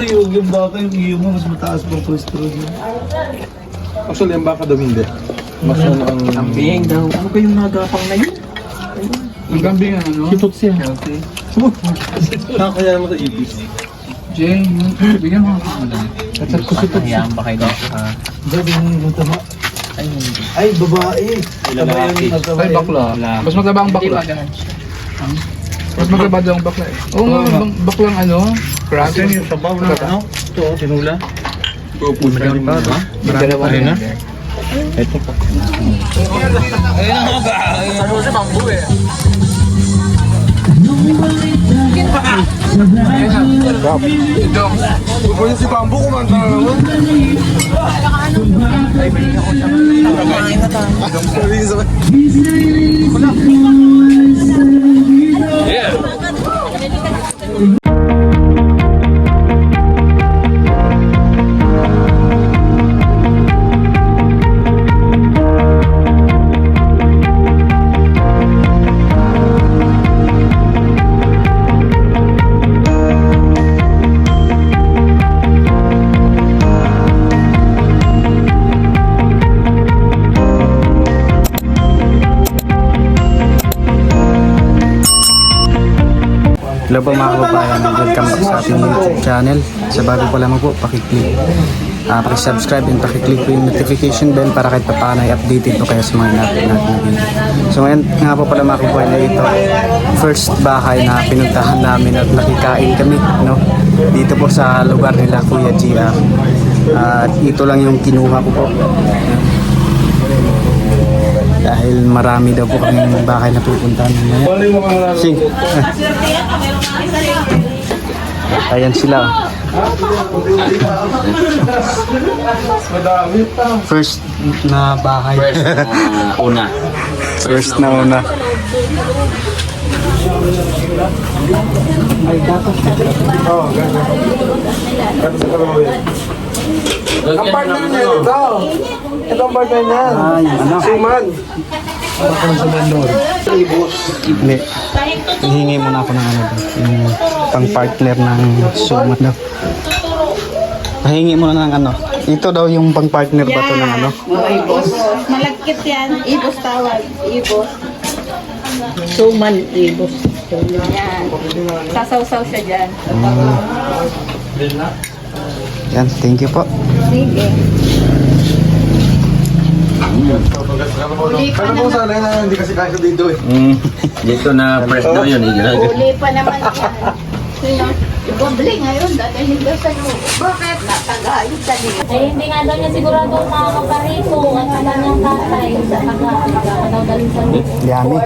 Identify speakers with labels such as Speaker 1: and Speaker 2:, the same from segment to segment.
Speaker 1: Yung baka yung iyo mo, mas mataas pang cholesterol yun.
Speaker 2: Actually, ang baka daw hindi. Mas ano ang...
Speaker 3: Kambing daw. Ano kayong nagapang na yun?
Speaker 2: Ang kambing ano?
Speaker 3: Kitot siya.
Speaker 1: Nakakaya naman sa ipis.
Speaker 2: Jay, bigyan mo ako lang.
Speaker 3: Katsat ko sitot siya. Ba kayo dito ha?
Speaker 1: Diyan yung mataba.
Speaker 3: Ay, hindi.
Speaker 1: Ay, babae.
Speaker 3: Lalaki.
Speaker 2: Ay, bakla. Mas maganda ang bakla. Mas maganda daw ang bakla eh. Oo nga, baklang ano? Crack.
Speaker 1: Kasi yung sabaw na ano? Ito, tinula.
Speaker 2: Marami pa ba? Marami pa rin na.
Speaker 3: Ito po.
Speaker 1: Ayun ang mga.
Speaker 2: Ano si bambu eh? Dong.
Speaker 1: Pwede si Bambo kumanta na naman.
Speaker 2: Ay, bigyan ako siya.
Speaker 1: Kakain na tayo.
Speaker 2: Yeah.
Speaker 4: Hello po mga kababayan, welcome back sa ating YouTube channel. Sa bago pa lamang po, pakisubscribe and pakiclick po yung notification bell para kahit paano i-updated po kayo sa mga natin natin video. So ngayon nga po pala mga kababayan, na ito first bahay na pinuntahan namin at nakikain kami, no? Dito po sa lugar nila Kuya Gia. At ito lang yung kinuha ko po. Dahil marami daw po kaming bahay na pupuntahan ngayon. Sing. Ayan sila. First na bahay.
Speaker 3: Una.
Speaker 4: First na una. Ay, dapat.
Speaker 1: Oo, ganda. Ganda sa kalabaw yan. Ang partner niya ito. Ito ang partner niya.
Speaker 4: Ay, ano?
Speaker 1: Suman.
Speaker 4: Bakit sa vendor? Hindi. Hihingi muna ako ng ano daw. Yung pang partner ng sumat daw. Pahingi muna ng ano. Ito daw yung pang partner ba to ng ano?
Speaker 5: Ibos. Malagkit yan. Ibos tawag. Ibos. Suman. Ibos. Yan. Sasaw-saw siya dyan.
Speaker 4: Yan, thank you po.
Speaker 5: Sige.
Speaker 1: Kaya po sana na hindi kasi kaya dito eh.
Speaker 3: Dito na press daw yun.
Speaker 5: Uli pa naman yan. Sino? Ibabli ngayon. Dadalhin daw sa'yo. Bakit? Natagalit sa nila.
Speaker 6: Eh, hindi nga daw niya sigurado makakaparito at sa kanyang tatay sa daw galing sa lupa.
Speaker 4: Yummy.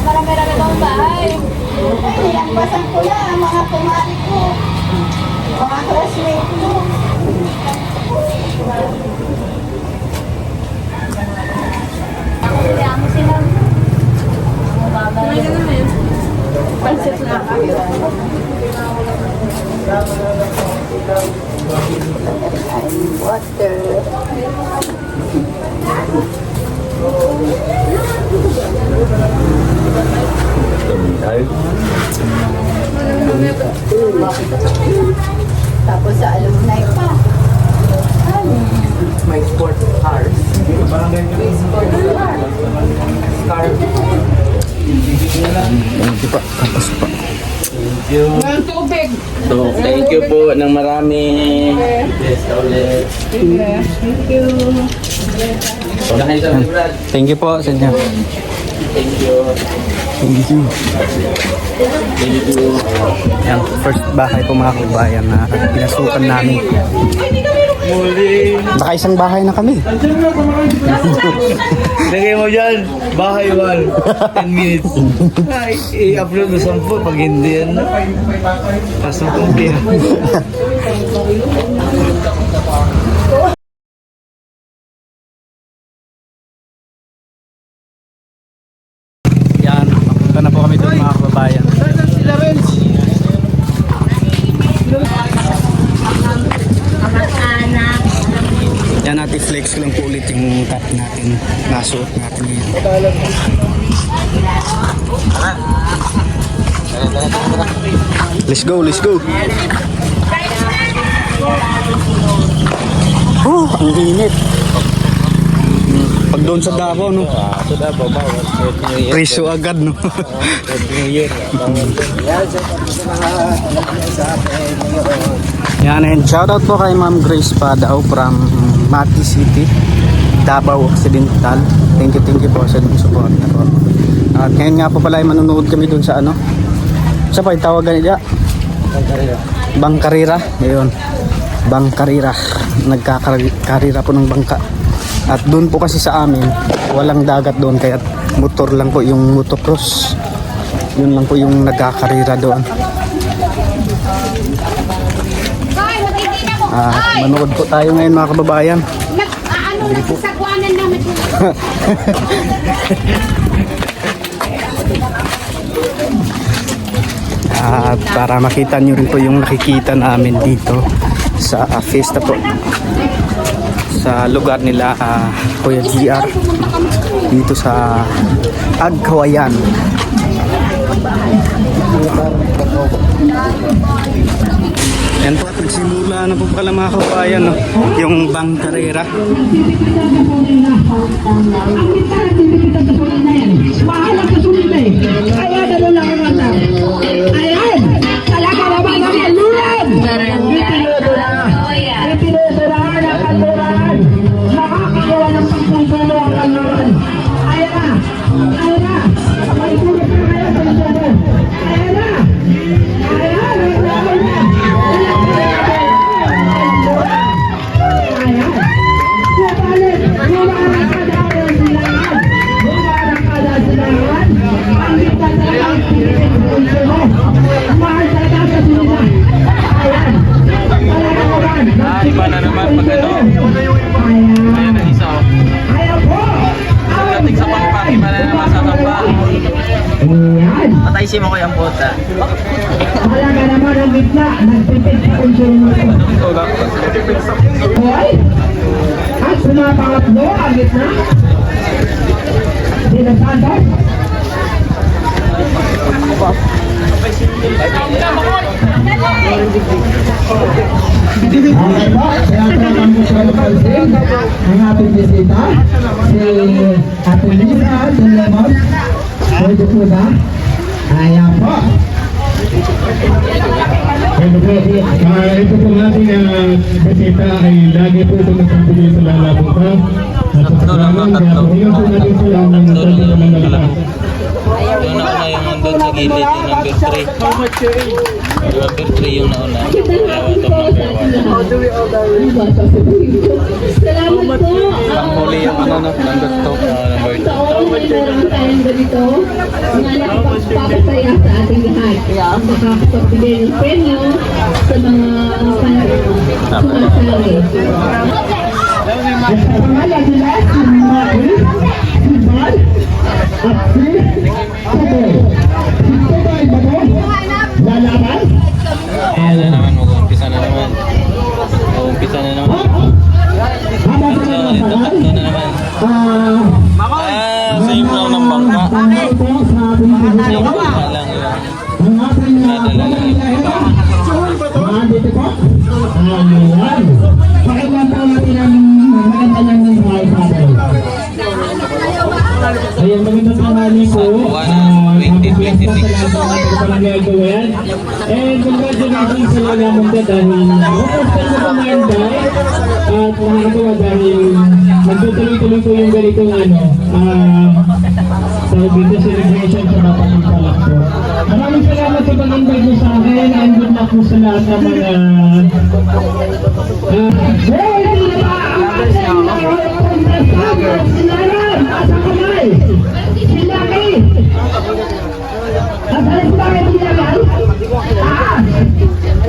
Speaker 6: Marami-rami bang bahay?
Speaker 5: Yan, pasang ko yan. Mga kumari ko. Mga classmate ko.
Speaker 6: Kaya mo sila. Mababay.
Speaker 5: Pansit na kayo. Water. Tapos sa alumni pa.
Speaker 3: May sport cars.
Speaker 5: May sport car.
Speaker 3: Car.
Speaker 4: Thank you po. Tapos po.
Speaker 3: So, thank you po ng marami. Yes, ulit.
Speaker 5: Thank you.
Speaker 3: So, na kayo sa Brad.
Speaker 4: Thank you po sa inyo.
Speaker 3: Thank you.
Speaker 4: Thank you.
Speaker 3: Thank you.
Speaker 4: Yan, first bahay po mga kababayan na pinasukan namin.
Speaker 1: Muli.
Speaker 4: Baka isang bahay na kami.
Speaker 1: Lagay mo dyan. Bahay 1. 10 minutes. Ay, i-upload mo 10 pag hindi yan. Pasok ang tiyan.
Speaker 4: Yan, papunta na po kami doon mga kababayan. Yan natin flex ko lang po ulit yung cut natin. Nasuot natin ngayon. Let's go, let's go. Oh, ang init. Pag doon sa Davao, no?
Speaker 3: Sa Davao, bawal.
Speaker 4: Preso agad, no?
Speaker 3: New Year.
Speaker 4: Yan, and shoutout po kay Ma'am Grace Padao from Mati City, Davao Occidental. Thank you po sa inyong support. At ngayon nga po pala ay manunood kami dun sa ano, sa pa tawagan nila Bangkarira. Ayun, Bangkarira. Nagkakarira po ng bangka. At doon po kasi sa amin walang dagat doon, kaya motor lang po yung motocross. Yun lang po yung nagkakarira doon. Manood po tayo ngayon mga kababayan.
Speaker 5: Sagwanan naman po.
Speaker 4: At para makita nyo rin po yung nakikita namin dito sa fiesta po sa lugar nila Kuya GR dito sa Agkawayan. Yan po, nagsimula na po pala mga kabayan, no? Yung Bangkarira.
Speaker 7: Mahalang kasunod na eh. Kaya gano'n lang ang mata. Ayan! Talaga naman ang kaluran! Ipinodo na ang kaluran! Nakakagawa ng pagpupulo ang kaluran! Ayan na! Ayan na! May tulog na kayo sa ito. Ayan na! Ayan! Ayan na!
Speaker 3: Iba na naman pag ano. Ayan ang isa. Pagdating sa pangpang, iba na naman sa tampang. Patay si mo ko yung puta.
Speaker 7: Talaga naman ang gitna, nagpipit sa konsumo. Hoy! At sumapangatlo ang gitna. Sino Santos? Okay po, kaya po kami kalupansin ang ating bisita, si Ate Lisa de Lemon. Pwede po ba? Ayan po.
Speaker 8: Ito po natin bisita ay lagi po ito nagpapili sa lalabong ka. At sa kasalanan, kaya po ngayon po natin sila ng pwede naman nalakas.
Speaker 3: Yung nauna yung nandun sa gilid, yung number 3. Number 3 yung nauna.
Speaker 6: Salamat po.
Speaker 3: Huli yung ano, number 2. Number 2.
Speaker 6: Taon may meron tayong ganito na nakapagpapasaya sa ating lahat. Nakakapagbigay ng premyo sa mga sumasali.
Speaker 7: At sa pangalan nila, si Mari, si Bal, at si Tuboy. Si Tuboy ba mo? Lalaban?
Speaker 3: Ayan na naman, mag-uumpisa na naman. Mag-uumpisa na naman.
Speaker 7: Habang sa mga pangal,
Speaker 3: Ito na naman. Same lang ng bangka.
Speaker 7: pangal po sa ating
Speaker 3: Same
Speaker 7: pinagawa.
Speaker 3: lang lang yun.
Speaker 7: Ang ating dito po. Ayan. Pakinggan po natin ang maganda niyang buhay sa atin. Ayan, magandang tanghali po. Happy fiesta sa lahat ng ating barangay Agkawayan. And congratulations sa mga munda dahil mag-open sa pamanda at nakakatawa dahil magtutuloy-tuloy po yung ganitong tawag dito celebration sa Batang Palak po. Maraming salamat sa pag-invite nyo sa akin and good luck po sa lahat ng mga hindi na ba ang ating mga contestant sinaran at ang kamay silaki at alis ba kayo sinaran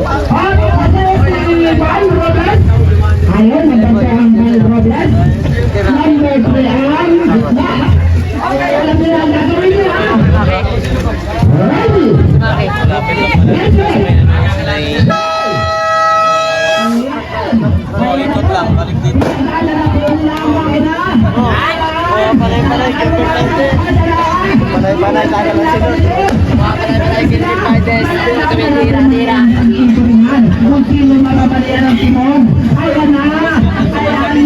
Speaker 7: at alis si Val Robles ayun nagbantahan Val Robles number 3 ang gitna alam nila ang gagawin nyo ready
Speaker 3: Ikot lang, balik dito.
Speaker 7: Panay-panay, panay-panay, tayo lang sila. Kung sino mababalian ng timon, ayan na! Ayan!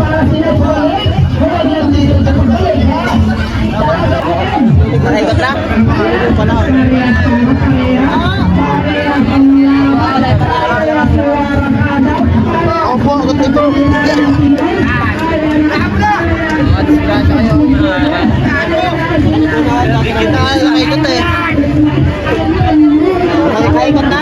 Speaker 7: Para sila po, huwag lang dito sa pagbalik, ha?
Speaker 1: Nakikot na? Opo, ako dito. Kita nakikot eh. Nakikot na?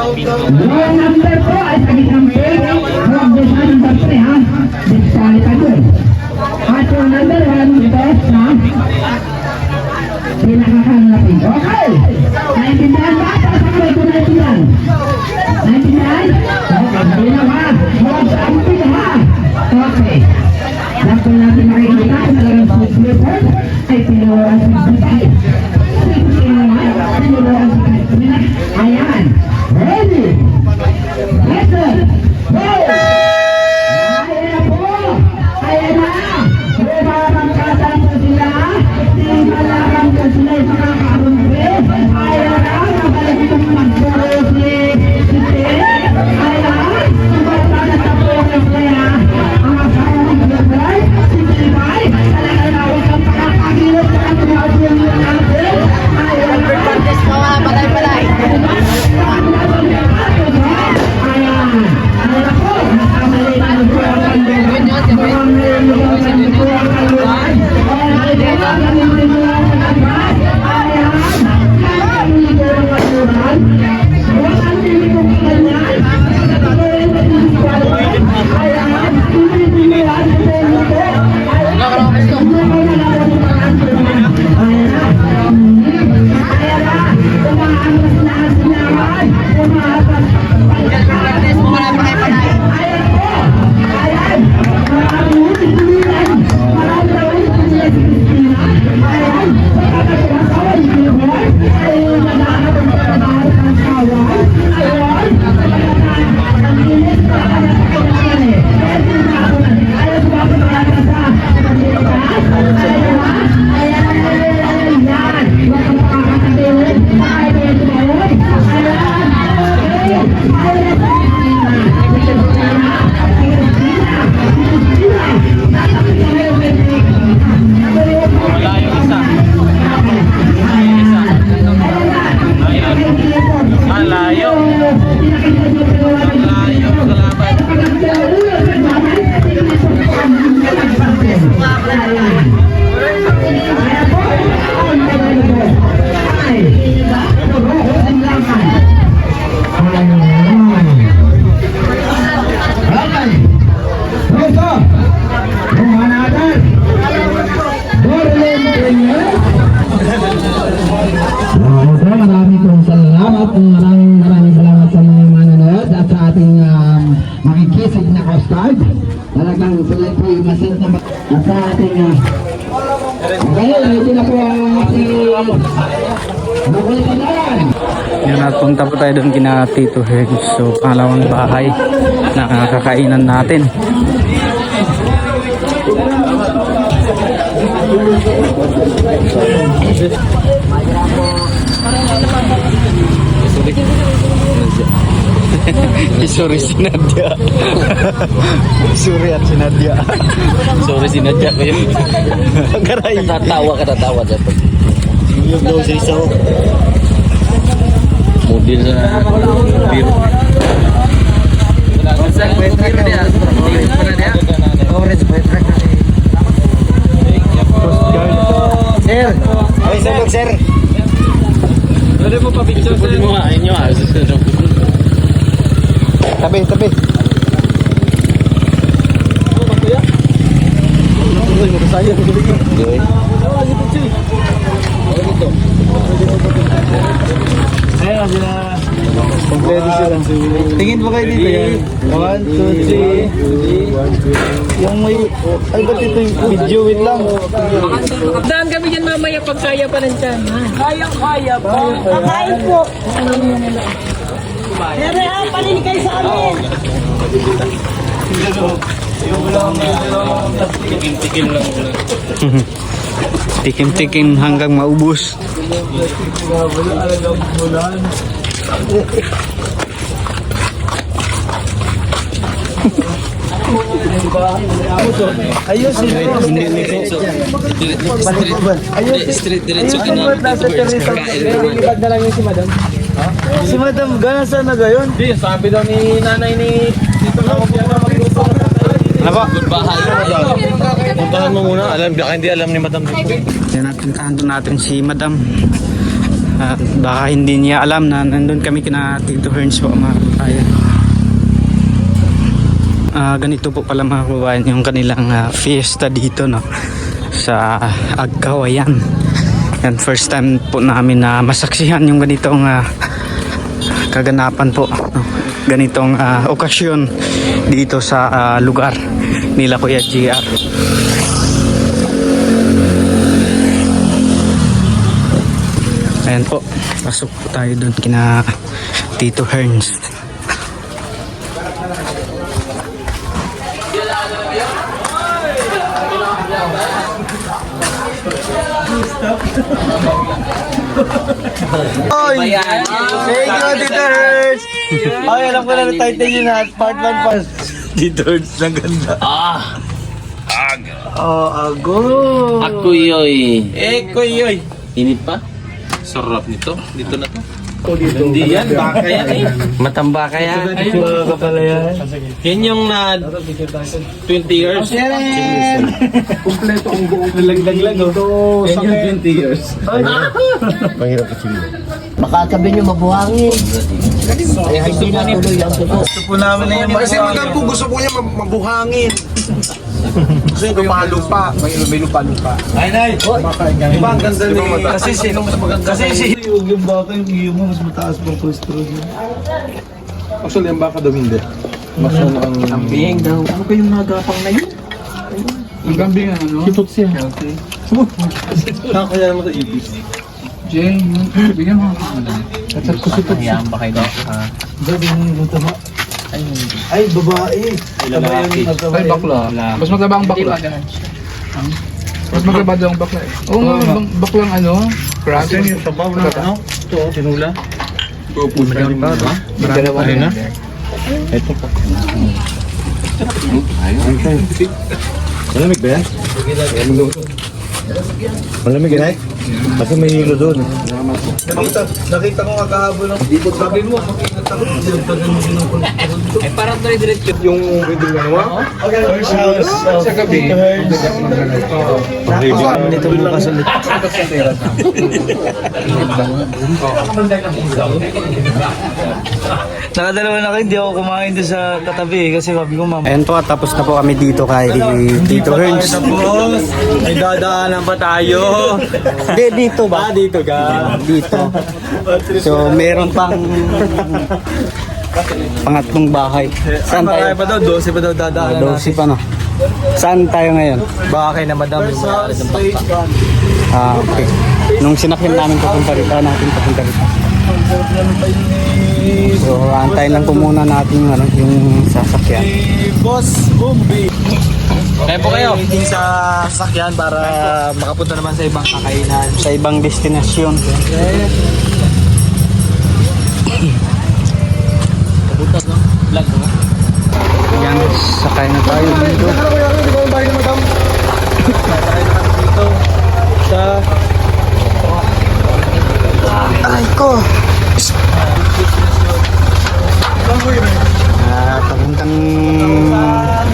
Speaker 7: Number 4 ay saging number. Huwag doon sa number 3 ha. Disqualified doon. At yung number 1 best na pinakakanlapin. Okay. Naintindihan ba? Para sa kayo ito naintindihan. Naintindihan? Okay. Malinaw ha. Huwag sa ampin ha. Okay. Dapat natin makikita kung talagang food slipper ay pinuwaran sa pagkakit. Pinuwaran sa pagkakit. Ayan. Ready? Listen! Go! Ayan na po! Ayan na! Bumarang kasang po sila! Di malarang po sila yung makakaabang Maraming salamat. Maraming salamat sa mga manonood at sa ating makikisig na Coast Guard. Talagang sila po yung masent na at sa ating ngayon, ito na po ang ating makulitanan.
Speaker 4: Yun, at punta po tayo doon kina Tito Herns. So, pangalawang bahay na kakainan natin. Sorry si Nadia. Sorry at si Nadia.
Speaker 3: Sorry si Nadja kayo.
Speaker 4: Garay.
Speaker 3: Katatawa dyan.
Speaker 4: Yung daw sa isa.
Speaker 3: Model sa beer.
Speaker 4: Sir. Ay, salog, sir.
Speaker 3: Pwede mo pa picture sa mo ha? Inyo ha?
Speaker 4: Tabi, tabi.
Speaker 1: Ayan sila. Kompleto sila. Tingin po kayo dito yan. 1, 2, 3. Yung may... Ay, ba't ito yung video? Wait lang.
Speaker 9: Daan kami dyan mamaya pag kaya pa rin dyan. Kaya po. Kakain po. Pero panin kayo sa amin.
Speaker 3: Tikim-tikim lang.
Speaker 4: Tikim-tikim hanggang maubos.
Speaker 1: Ayusin mo.
Speaker 3: Street diretso ka na.
Speaker 1: Ilipad na lang yung si madam. Si madam, gana saan na gayon?
Speaker 3: Di, sabi daw ni nanay ni dito na ako magluto.
Speaker 4: Ano ba?
Speaker 3: Bahay. Puntahan mo muna. Hindi alam ni Madam.
Speaker 4: Yan, puntahan doon natin si Madam. Baka hindi niya alam na nandun kami kina Tito Herns po, mga kabayan. Ganito po pala mga kabayan yung kanilang fiesta dito, no, sa Agkawayan. Yan, first time po namin na masaksihan yung ganitong kaganapan po, no? Ganitong okasyon dito sa lugar nila Kuya JR. Ayan po, pasok po tayo doon kina Tito Herns.
Speaker 1: Oy! Thank you, Tito Herns! Ay, alam ko na na title yun na. Part 1 part. Tito Herns na ganda. Oh, ago!
Speaker 3: Akuyoy. Kuyoy. Init pa? Sarap nito. Dito na to. Hindi yan. Baka yan eh. Matambaka yan.
Speaker 1: Mga kapalayan.
Speaker 3: Yan yung na 20 years.
Speaker 1: Kompleto ang buong nalagdag oh. Yan yung 20 years.
Speaker 9: Baka sabi nyo mabuhangin. Eh, hindi na tuloy ang tuto.
Speaker 1: Gusto po namin na yung
Speaker 10: Kasi madam po gusto po niya mabuhangin.
Speaker 2: Kasi lupa-lupa. May lupa-lupa.
Speaker 1: Ay, nay! Diba ang ganda ni... Kasi si... Yung baka yung iyo mo, mas mataas pang cholesterol yun.
Speaker 2: Actually, ang baka daw hindi. Mas ano ang...
Speaker 9: Kambing daw. Ano kayong nagapang na yun?
Speaker 2: Ang kambing ano?
Speaker 1: Kitot siya. Nakakaya naman sa ibis.
Speaker 2: Jay, bigyan mo ako na.
Speaker 1: Katsat ko si Tots.
Speaker 3: Ayan ba kayo?
Speaker 1: Gabi yung tama. Ay, babae.
Speaker 3: lalaki.
Speaker 2: Ay, bakla. Mas maganda ang bakla. Mas maganda daw ang bakla eh. Oo nga, baklang ano? Crack.
Speaker 1: Yung sabaw na ano? Ito, sinula.
Speaker 2: Marami pa, no? Dalawa na.
Speaker 1: Ito po. Malamig ba yan? Malamig yan ay? Kasi may hilo doon. Nakita ko kakahabol ng dito. Sabi mo, mag-ingat ako.
Speaker 9: Ay, parang dire-diretso.
Speaker 2: Yung video na naman?
Speaker 1: First house.
Speaker 2: Sa gabi.
Speaker 1: Dito bukas ulit. Nakadalawa na kayo, hindi ako kumain doon sa katabi kasi sabi ko mama.
Speaker 4: Ayan po, tapos na po kami dito kay Tito Herns.
Speaker 1: Boss, may dadaanan pa tayo.
Speaker 4: Hindi, dito ba? Dito ka. Dito. So, meron pang pangatlong bahay. Saan tayo?
Speaker 1: Pa daw, 12 pa daw dadaanan natin.
Speaker 4: 12 pa no. Saan tayo ngayon?
Speaker 1: Baka kayo na madam.
Speaker 4: Okay. Nung sinakyan namin papunta rito, natin papunta rito. So, antayin lang po muna natin yung sasakyan.
Speaker 1: Boss Bumbi.
Speaker 3: Kaya po kayo.
Speaker 1: Meeting sa sasakyan para makapunta naman sa ibang kakainan.
Speaker 4: Sa ibang destinasyon. Yan, sakay na tayo dito.
Speaker 1: Sa
Speaker 4: Ay ko! Papuntang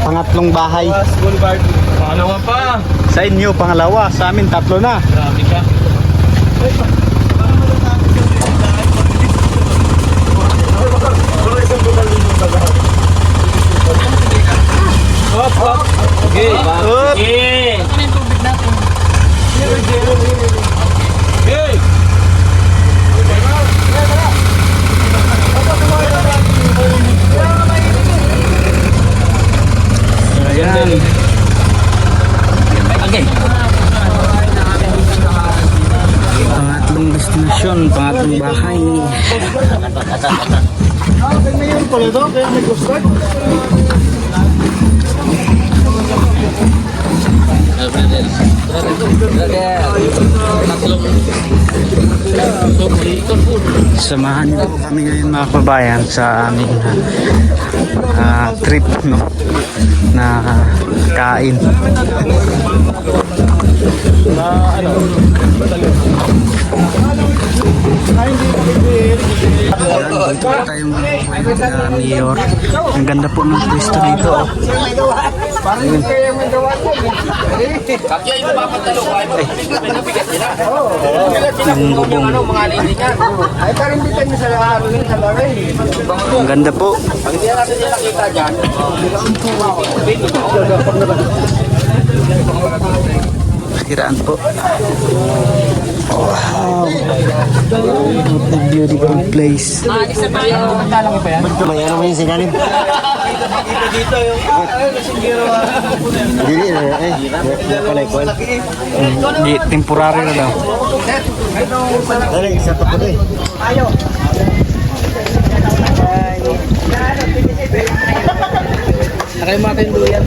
Speaker 4: pangatlong bahay.
Speaker 1: Boulevard. Pangalawa pa.
Speaker 4: Sa inyo, pangalawa. Sa amin, tatlo na.
Speaker 1: Grabe ka. Hop, hop. Okay. Hop.
Speaker 3: Eh!
Speaker 1: Hey.
Speaker 4: Ayan.
Speaker 3: Okay.
Speaker 4: Pangatlong destinasyon, pangatlong bahay.
Speaker 1: Ngayon pala ito, kaya may gustad.
Speaker 4: Samahan niyo po kami ngayon mga kababayan sa aming trip no na kain. Ayan, dito po tayo mga Mayor. Ang ganda po ng pwesto dito. Ayun. Yung bubong. Ang ganda po. Kiraan po. Wow. What a beautiful place.
Speaker 1: Bayaran mo yung sinalim. Kita dito yung nasinggero. Hindi nakalekwan.
Speaker 4: Di, temporary na daw.
Speaker 1: Dali, isa pa po eh. Ayaw.
Speaker 9: Nakay mga tinduyan.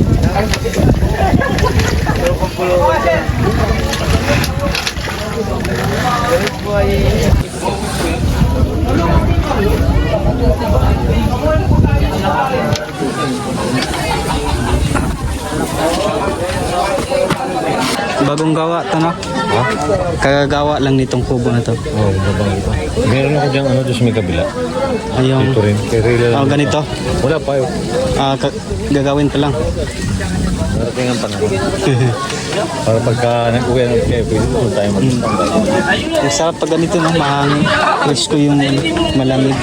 Speaker 4: Bagong gawa ito no? Kagagawa lang nitong kubo na to.
Speaker 8: Oo, babang ito. Meron ako dyan, Diyos may kabila.
Speaker 4: Ayong,
Speaker 8: Ito rin. Kay Rayla lang.
Speaker 4: ganito.
Speaker 8: Wala pa yun.
Speaker 4: Gagawin pa lang.
Speaker 8: Narating ang panahon. Para pagka nag-uwi ng kayo, pwede po tayo mag-standby.
Speaker 4: Ang sarap pag ganito, no? Mahangin. Wish ko yung malamig.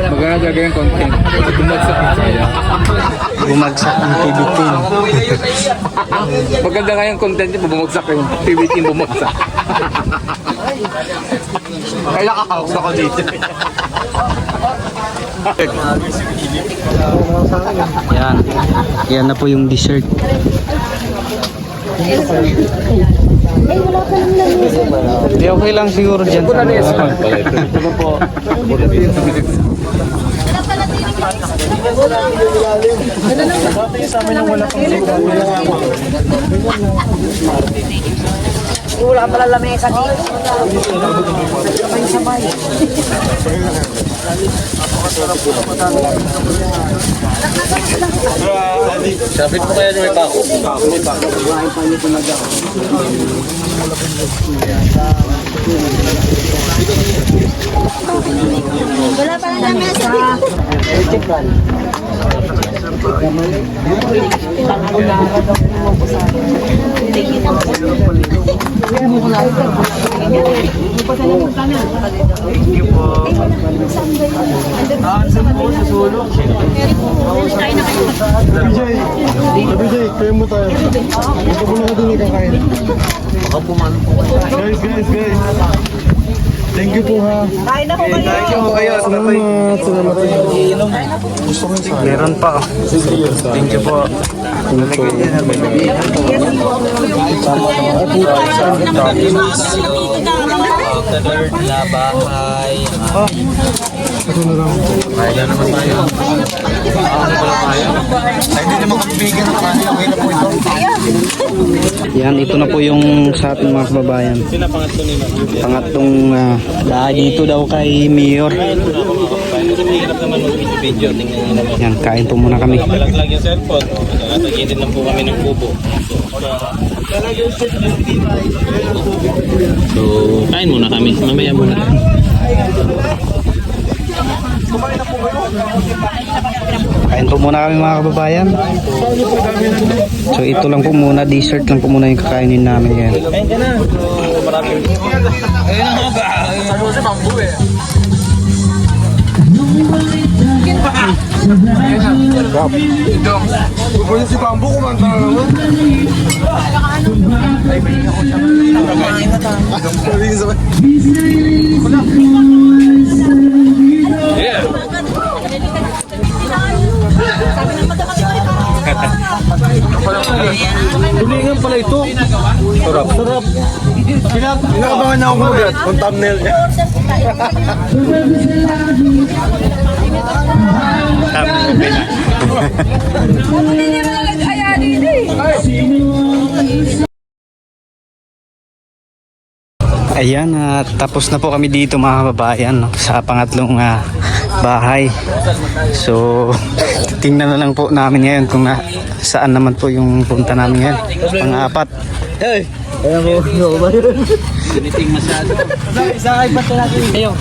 Speaker 2: Maganda yung content. Bumagsak na saya.
Speaker 4: Bumagsak ang PBT.
Speaker 2: Maganda nga yung content niya, bumagsak yung PBT bumagsak.
Speaker 3: Kaya kakahawak ako dito.
Speaker 4: Yan. Yan na po yung dessert. Di okay lang siguro dyan.
Speaker 8: Ito po.
Speaker 9: Wala pala lamesa dito.
Speaker 3: Sabit mo kaya may pako.
Speaker 5: Wala pa na lamesa dito.
Speaker 8: Kaya mo tayo. Ito po na din ikakain. Guys. Thank you po ha.
Speaker 9: Kain na po kayo.
Speaker 8: Salamat.
Speaker 4: Meron pa. Thank you po.
Speaker 3: Third na bahay. Kaya naman tayo. Hindi naman kabibigyan ng kanya. Okay na po ito.
Speaker 4: Yan, ito na po yung sa ating mga kababayan. Pangatlong bahay dito daw kay Mayor.
Speaker 3: Hirap naman mag-video. Tingnan nyo naman.
Speaker 4: Yan, kain po muna kami.
Speaker 3: Malaglag yung cellphone. Nagatagitin lang po kami ng kubo. So, kain muna kami. Mamaya muna.
Speaker 4: Kain po muna kami mga kababayan. So ito lang po muna, dessert lang po muna yung kakainin namin ngayon.
Speaker 3: Kain ka na. So, maraming... Ayun ang mga ba? Ano si Bambu eh.
Speaker 8: Pwede si Bambo kumanta na naman.
Speaker 3: Yeah.
Speaker 8: Tulingan pala ito. Sarap. Kinakabangan na ako mag-rat. Kung thumbnail niya.
Speaker 4: Ayan, tapos na po kami dito mga kababayan, no, sa pangatlong bahay. So tingnan na lang po namin ngayon kung saan naman po yung punta namin ngayon. Pang-apat.
Speaker 1: Hey! Ayan ko ba yun?
Speaker 3: Giniting masyado.
Speaker 1: Isakay pa natin. Ayaw.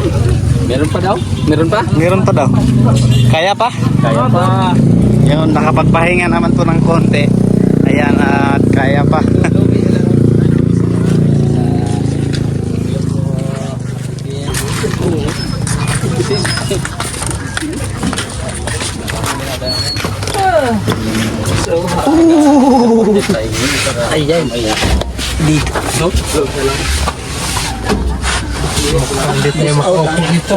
Speaker 3: Meron pa daw? Meron pa?
Speaker 4: Meron pa daw. Kaya pa?
Speaker 3: Kaya pa.
Speaker 4: Yun, nakapagpahinga naman po ng konti. Ayan, at kaya pa.
Speaker 1: Ayan.
Speaker 4: Dito.
Speaker 1: Ulit niya makaupo dito.